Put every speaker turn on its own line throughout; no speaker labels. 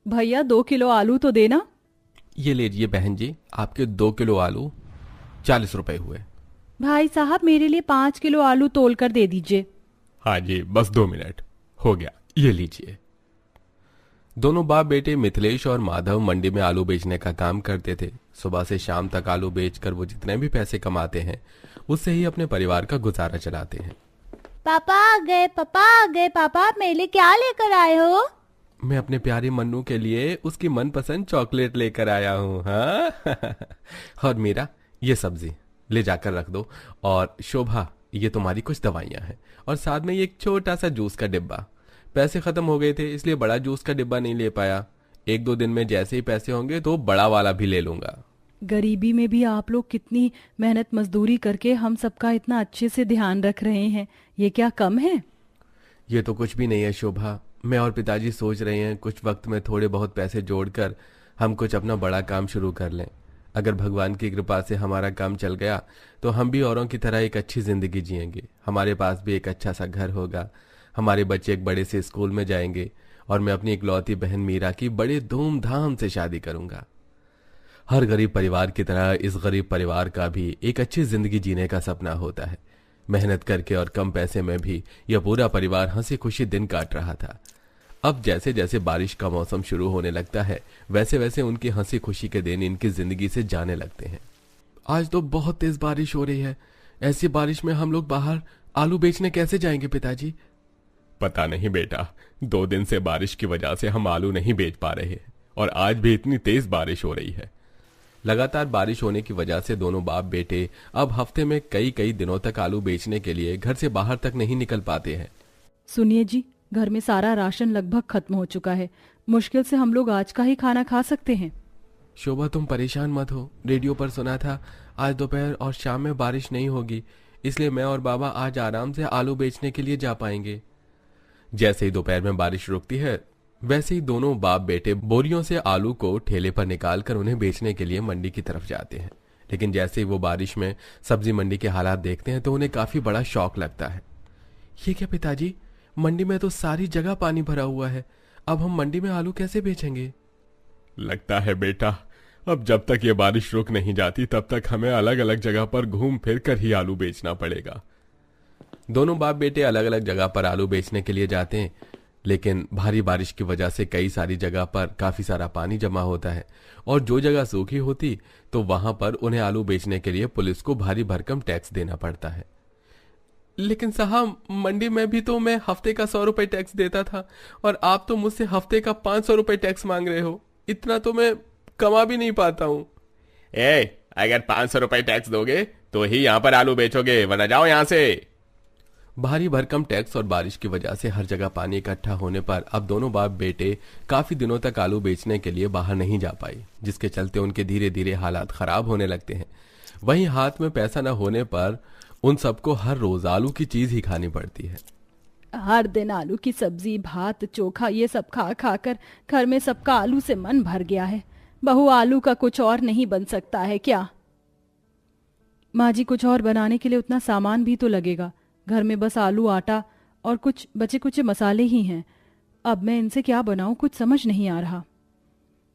भैया 2 किलो आलू तो देना।
ये लीजिए बहन जी, आपके 2 किलो आलू 40 रुपए हुए।
भाई साहब मेरे लिए 5 किलो आलू तोल कर दे दीजिए।
हाँ जी, बस 2 मिनट हो गया, ये लीजिए। दोनों बाप बेटे मिथिलेश और माधव मंडी में आलू बेचने का काम करते थे। सुबह से शाम तक आलू बेचकर वो जितने भी पैसे कमाते हैं उससे ही अपने परिवार का गुजारा चलाते हैं।
पापा आ गए, पापा आ गए। पापा आप मेरे लिए क्या लेकर आए हो?
मैं अपने प्यारे मन्नू के लिए उसकी मनपसंद चॉकलेट लेकर आया हूँ। हाँ और मीरा, ये सब्जी ले जाकर रख दो। और शोभा, ये तुम्हारी कुछ दवाइयाँ हैं। और साथ में ये एक छोटा सा जूस का डिब्बा। पैसे खत्म हो गए थे इसलिए बड़ा जूस का डिब्बा नहीं ले पाया। 1-2 दिन में जैसे ही पैसे होंगे तो बड़ा वाला भी ले लूंगा।
गरीबी में भी आप लोग कितनी मेहनत मजदूरी करके हम सबका इतना अच्छे से ध्यान रख रहे हैं, ये क्या कम है?
ये तो कुछ भी नहीं है शोभा। मैं और पिताजी सोच रहे हैं कुछ वक्त में थोड़े बहुत पैसे जोड़कर हम कुछ अपना बड़ा काम शुरू कर लें। अगर भगवान की कृपा से हमारा काम चल गया तो हम भी औरों की तरह एक अच्छी जिंदगी जिएंगे। हमारे पास भी एक अच्छा सा घर होगा, हमारे बच्चे एक बड़े से स्कूल में जाएंगे और मैं अपनी इकलौती बहन मीरा की बड़े धूमधाम से शादी करूंगा। हर गरीब परिवार की तरह इस गरीब परिवार का भी एक अच्छी जिंदगी जीने का सपना होता है। मेहनत करके और कम पैसे में भी यह पूरा परिवार हंसी खुशी दिन काट रहा था। अब जैसे जैसे बारिश का मौसम शुरू होने लगता है वैसे वैसे उनकी हंसी खुशी के दिन इनकी जिंदगी से जाने लगते हैं। आज तो बहुत तेज बारिश हो रही है। ऐसी बारिश में हम लोग बाहर आलू बेचने कैसे जाएंगे पिताजी? पता नहीं बेटा, 2 दिन से बारिश की वजह से हम आलू नहीं बेच पा रहे हैं और आज भी इतनी तेज बारिश हो रही है। लगातार बारिश होने की वजह से दोनों बाप बेटे अब हफ्ते में कई कई दिनों तक आलू बेचने के लिए घर से बाहर तक नहीं निकल पाते हैं।
सुनिए जी, घर में सारा राशन लगभग खत्म हो चुका है। मुश्किल से हम लोग आज का ही खाना खा सकते हैं।
शोभा तुम परेशान मत हो। रेडियो पर सुना था आज दोपहर और शाम में बारिश नहीं होगी, इसलिए मैं और बाबा आज आराम से आलू बेचने के लिए जा पाएंगे। जैसे ही दोपहर में बारिश रुकती है वैसे ही दोनों बाप बेटे बोरियों से आलू को ठेले पर निकालकर उन्हें बेचने के लिए मंडी की तरफ जाते हैं। लेकिन जैसे ही वो बारिश में सब्जी मंडी के हालात देखते हैं तो उन्हें काफी बड़ा शौक लगता है। ये क्या पिताजी, मंडी में तो सारी जगह पानी भरा हुआ है, अब हम मंडी में आलू कैसे बेचेंगे? लगता है बेटा, अब जब तक ये बारिश रुक नहीं जाती तब तक हमें अलग अलग जगह पर घूम फिर कर ही आलू बेचना पड़ेगा। दोनों बाप बेटे अलग अलग जगह पर आलू बेचने के लिए जाते हैं, लेकिन भारी बारिश की वजह से कई सारी जगह पर काफी सारा पानी जमा होता है और जो जगह सूखी होती तो वहां पर उन्हें आलू बेचने के लिए पुलिस को भारी भरकम टैक्स देना पड़ता है। लेकिन साहब, मंडी में भी तो मैं हफ्ते का 100 रुपए टैक्स देता था और आप तो मुझसे हफ्ते का 500 रुपए टैक्स मांग रहे हो। इतना तो मैं कमा भी नहीं पाता हूँ। अगर 500 रुपए टैक्स दोगे तो ही यहाँ पर आलू बेचोगे, वरना जाओ यहाँ से। भारी भरकम टैक्स और बारिश की वजह से हर जगह पानी इकट्ठा होने पर अब दोनों बाप बेटे काफी दिनों तक आलू बेचने के लिए बाहर नहीं जा पाए, जिसके चलते उनके धीरे धीरे हालात खराब होने लगते हैं। वहीं हाथ में पैसा न होने पर उन सबको हर रोज आलू की चीज ही खानी पड़ती है।
हर दिन आलू की सब्जी, भात, चोखा ये सब खा खा कर घर में सबका आलू से मन भर गया है। बहू, आलू का कुछ और नहीं बन सकता है क्या? माँ जी, कुछ और बनाने के लिए उतना सामान भी तो लगेगा। घर में बस आलू, आटा और कुछ बचे कुचे मसाले ही हैं। अब मैं इनसे क्या बनाऊं, कुछ समझ नहीं आ रहा।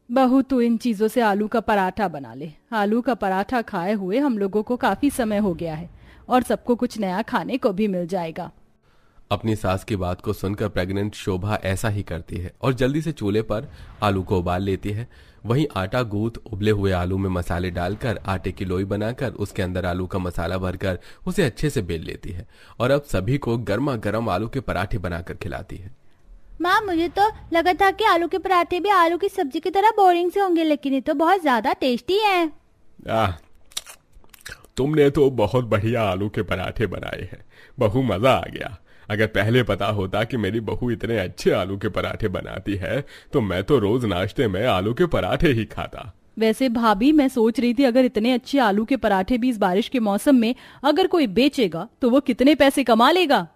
बहू, तू इन चीजों से आलू का पराठा बना ले। आलू का पराठा खाए हुए हम लोगों को काफी समय हो गया है और सबको कुछ नया खाने को भी मिल जाएगा।
अपनी सास की बात को सुनकर प्रेग्नेंट शोभा ऐसा ही करती है और जल्दी से चूल्हे पर आलू को उबाल लेती है। वहीं आटा गूंथ उबले हुए आलू में मसाले डालकर आटे की लोई बनाकर उसके अंदर आलू का मसाला भरकर उसे अच्छे से बेल लेती है और अब सभी को गर्मा गर्म आलू के पराठे बनाकर खिलाती है।
माँ, मुझे तो लगा था कि आलू के पराठे भी आलू की सब्जी की तरह बोरिंग से होंगे, लेकिन ये तो बहुत ज्यादा टेस्टी है।
तुमने तो बहुत बढ़िया आलू के पराठे बनाए हैं बहू, मजा आ गया। अगर पहले पता होता कि मेरी बहू इतने अच्छे आलू के पराठे बनाती है तो मैं तो रोज नाश्ते में आलू के पराठे ही खाता।
वैसे भाभी, मैं सोच रही थी अगर इतने अच्छे आलू के पराठे भी इस बारिश के मौसम में अगर कोई बेचेगा तो वो कितने पैसे कमा लेगा।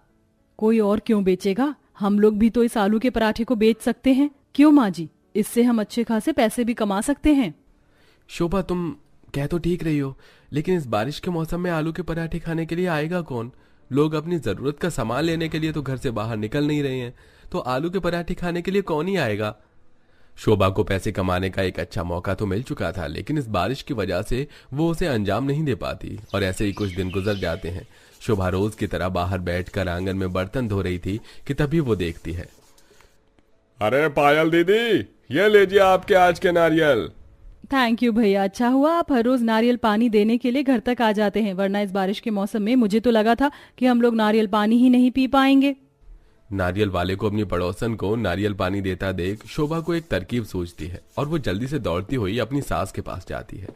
कोई और क्यों बेचेगा, हम लोग भी तो इस आलू के पराठे को बेच सकते हैं। क्यों माँ जी, इससे हम अच्छे खासे पैसे भी कमा सकते हैं।
शोभा, तुम कह तो ठीक रही हो, लेकिन इस बारिश के मौसम में आलू के पराठे खाने के लिए आएगा कौन? लोग अपनी जरूरत का सामान लेने के लिए तो घर से बाहर निकल नहीं रहे हैं, तो आलू के पराठे खाने के लिए कौन ही आएगा? शोभा को पैसे कमाने का एक अच्छा मौका तो मिल चुका था, लेकिन इस बारिश की वजह से वो उसे अंजाम नहीं दे पाती और ऐसे ही कुछ दिन गुजर जाते हैं। शोभा रोज की तरह बाहर बैठकर आंगन में बर्तन धो रही थी कि तभी वो देखती है।
अरे पायल दीदी, ये लीजिए आपके आज के नारियल।
थैंक यू भैया, अच्छा हुआ आप हर रोज नारियल पानी देने के लिए घर तक आ जाते हैं, वरना इस बारिश के मौसम में मुझे तो लगा था कि हम लोग नारियल पानी ही नहीं पी पाएंगे।
नारियल वाले को अपनी पड़ोसन को नारियल पानी देता देख शोभा को एक तरकीब सूझती है और वो जल्दी से दौड़ती हुई अपनी सास के पास जाती है।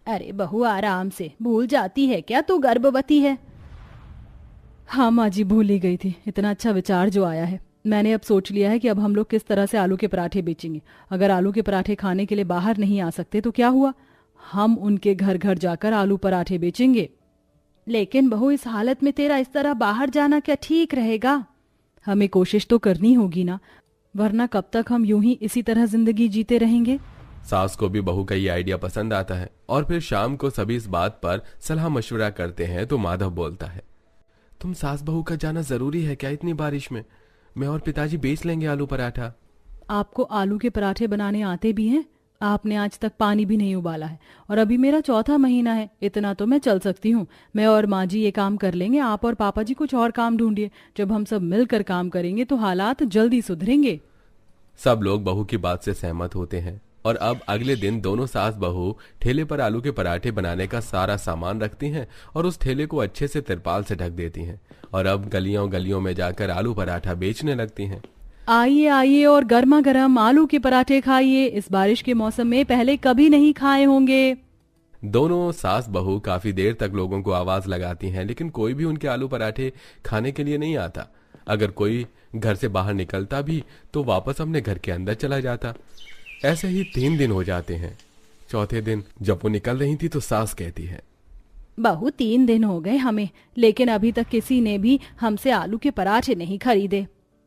अरे बहू आराम से, भूल जाती है क्या तू गर्भवती है? हाँ माँ जी, भूल ही गई थी। इतना अच्छा विचार जो आया है। मैंने अब सोच लिया है कि अब हम लोग किस तरह से आलू के पराठे बेचेंगे। अगर आलू के पराठे खाने के लिए बाहर नहीं आ सकते तो क्या हुआ, हम उनके घर घर जाकर आलू पराठे बेचेंगे। लेकिन बहू, इस हालत में तेरा इस तरह बाहर जाना क्या ठीक रहेगा? हमें कोशिश तो करनी होगी ना, वरना कब तक हम यूं ही इसी तरह जिंदगी जीते रहेंगे।
सास को भी बहू का ये आइडिया पसंद आता है और फिर शाम को सभी इस बात पर सलाह मशवरा करते हैं तो माधव बोलता है, तुम सास बहू का जाना जरूरी है क्या इतनी बारिश में? मैं और पिताजी बेच लेंगे आलू पराठा।
आपको आलू के पराठे बनाने आते भी हैं? आपने आज तक पानी भी नहीं उबाला है और अभी मेरा चौथा महीना है। इतना तो मैं चल सकती हूँ। मैं और माँ जी ये काम कर लेंगे, आप और पापा जी कुछ और काम ढूंढिए। जब हम सब मिलकर काम करेंगे तो हालात जल्दी सुधरेंगे।
सब लोग बहू की बात से सहमत होते हैं और अब अगले दिन दोनों सास बहू ठेले पर आलू के पराठे बनाने का सारा सामान रखती हैं और उस ठेले को अच्छे से तिरपाल से ढक देती हैं और अब गलियों गलियों में जाकर आलू पराठा बेचने लगती हैं।
आइए आइए और गर्मा गर्म आलू के पराठे खाइए, इस बारिश के मौसम में पहले कभी नहीं खाए होंगे।
दोनों सास बहू काफी देर तक लोगों को आवाज लगाती हैं, लेकिन कोई भी उनके आलू पराठे खाने के लिए नहीं आता। अगर कोई घर से बाहर निकलता भी तो वापस अपने घर के अंदर चला जाता। ऐसे ही 3 दिन हो जाते हैं। चौथे दिन जब वो निकल रही थी तो सास कहती है,
बहू 3 दिन हो गए हमें, लेकिन अभी तक किसी ने भी हमसे आलू के पराठे नहीं खरीदे।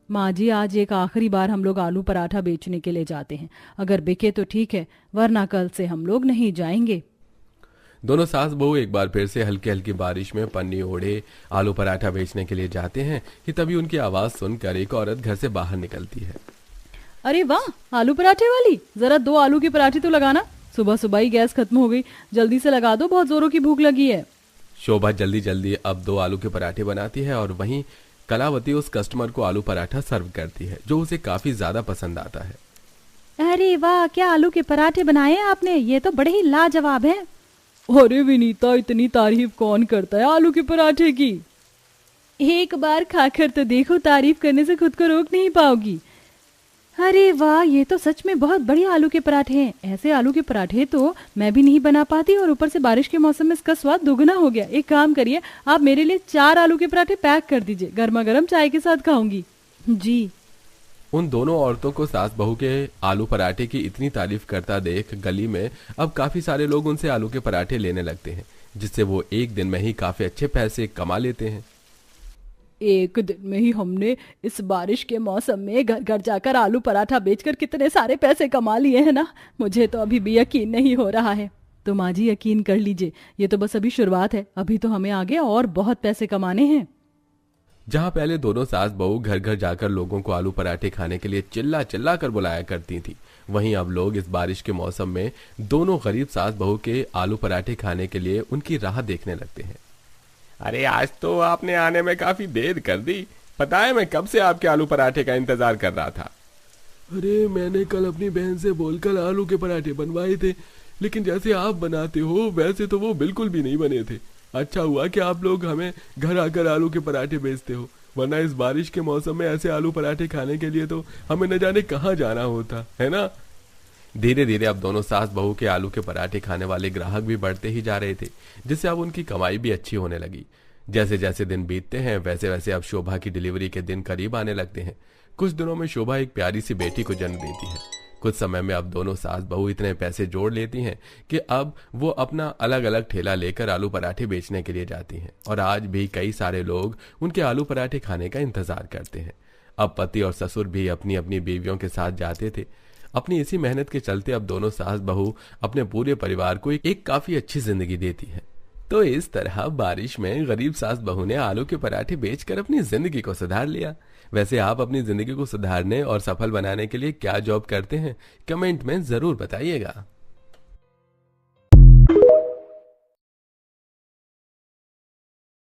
माँ जी, आज एक आखिरी बार हम लोग आलू पराठा बेचने के लिए जाते हैं। अगर बिके तो ठीक है, वरना कल से हम लोग नहीं जाएंगे।
दोनों सास बहू एक बार फिर से हल्की हल्की बारिश में पन्नी ओढ़े आलू पराठा बेचने के लिए जाते हैं कि तभी उनकी आवाज सुनकर एक औरत घर से बाहर निकलती है।
अरे वाह, आलू पराठे वाली, जरा 2 आलू के पराठे तो लगाना। सुबह सुबह ही गैस खत्म हो गई, जल्दी से लगा दो, बहुत जोरों की भूख लगी है।
शोभा जल्दी जल्दी अब 2 आलू के पराठे बनाती है और वहीं कलावती उस कस्टमर को आलू पराठा सर्व करती है जो उसे काफी ज्यादा पसंद आता है।
अरे वाह, क्या आलू के पराठे बनाए हैं आपने, ये तो बड़े ही लाजवाब हैं। अरे विनीता, इतनी तारीफ कौन करता है आलू के पराठे की? एक बार खाकर तो देखो, तारीफ करने से खुद को रोक नहीं पाओगी। अरे वाह, ये तो सच में बहुत बढ़िया आलू के पराठे हैं। ऐसे आलू के पराठे तो मैं भी नहीं बना पाती और ऊपर से बारिश के मौसम में इसका स्वाद दुगना हो गया। एक काम करिए, आप मेरे लिए 4 आलू के पराठे पैक कर दीजिए, गर्मा गर्म चाय के साथ खाऊंगी। जी।
उन दोनों औरतों को सास बहू के आलू पराठे की इतनी तारीफ करता देख गली में अब काफी सारे लोग उनसे आलू के पराठे लेने लगते हैं, जिससे वो एक दिन में ही काफी अच्छे पैसे कमा लेते हैं।
एक दिन में ही हमने इस बारिश के मौसम में घर घर जाकर आलू पराठा बेचकर कितने सारे पैसे कमा लिए हैं ना, मुझे तो अभी भी यकीन नहीं हो रहा है। तो माँ जी यकीन कर लीजिए, ये तो बस अभी शुरुआत है, अभी तो हमें आगे और बहुत पैसे कमाने हैं।
जहाँ पहले दोनों सास बहू घर घर जाकर लोगों को आलू पराठे खाने के लिए चिल्ला चिल्ला कर बुलाया करती थी, वहीं अब लोग इस बारिश के मौसम में दोनों गरीब सास बहू के आलू पराठे खाने के लिए उनकी राह देखने लगते हैं।
अरे आज तो आपने आने में काफी देर कर दी, पता है मैं कब से आपके आलू पराठे का इंतजार कर रहा था।
अरे मैंने कल अपनी बहन से बोलकर आलू के पराठे बनवाए थे, लेकिन जैसे आप बनाते हो वैसे तो वो बिल्कुल भी नहीं बने थे। अच्छा हुआ कि आप लोग हमें घर आकर आलू के पराठे बेचते हो, वरना इस बारिश के मौसम में ऐसे आलू पराठे खाने के लिए तो हमें न जाने कहाँ जाना होता है ना। धीरे धीरे अब दोनों सास बहू के आलू के पराठे खाने वाले ग्राहक भी बढ़ते ही जा रहे थे, जिससे अब उनकी कमाई भी अच्छी होने लगी। जैसे जैसे दिन बीतते हैं वैसे वैसे अब शोभा की डिलीवरी के दिन करीब आने लगते हैं। कुछ दिनों में शोभा एक प्यारी सी बेटी को जन्म देती है। कुछ समय में अब दोनों सास बहू इतने पैसे जोड़ लेती हैं कि अब वो अपना अलग अलग ठेला लेकर आलू पराठे बेचने के लिए जाती हैं और आज भी कई सारे लोग उनके आलू पराठे खाने का इंतजार करते हैं। अब पति और ससुर भी अपनी अपनी बीवियों के साथ जाते थे। अपनी इसी मेहनत के चलते अब दोनों सास बहू अपने पूरे परिवार को एक काफी अच्छी जिंदगी देती है। तो इस तरह बारिश में गरीब सास बहू ने आलू के पराठे बेचकर अपनी जिंदगी को सुधार लिया। वैसे आप अपनी जिंदगी को सुधारने और सफल बनाने के लिए क्या जॉब करते हैं, कमेंट में जरूर बताइएगा।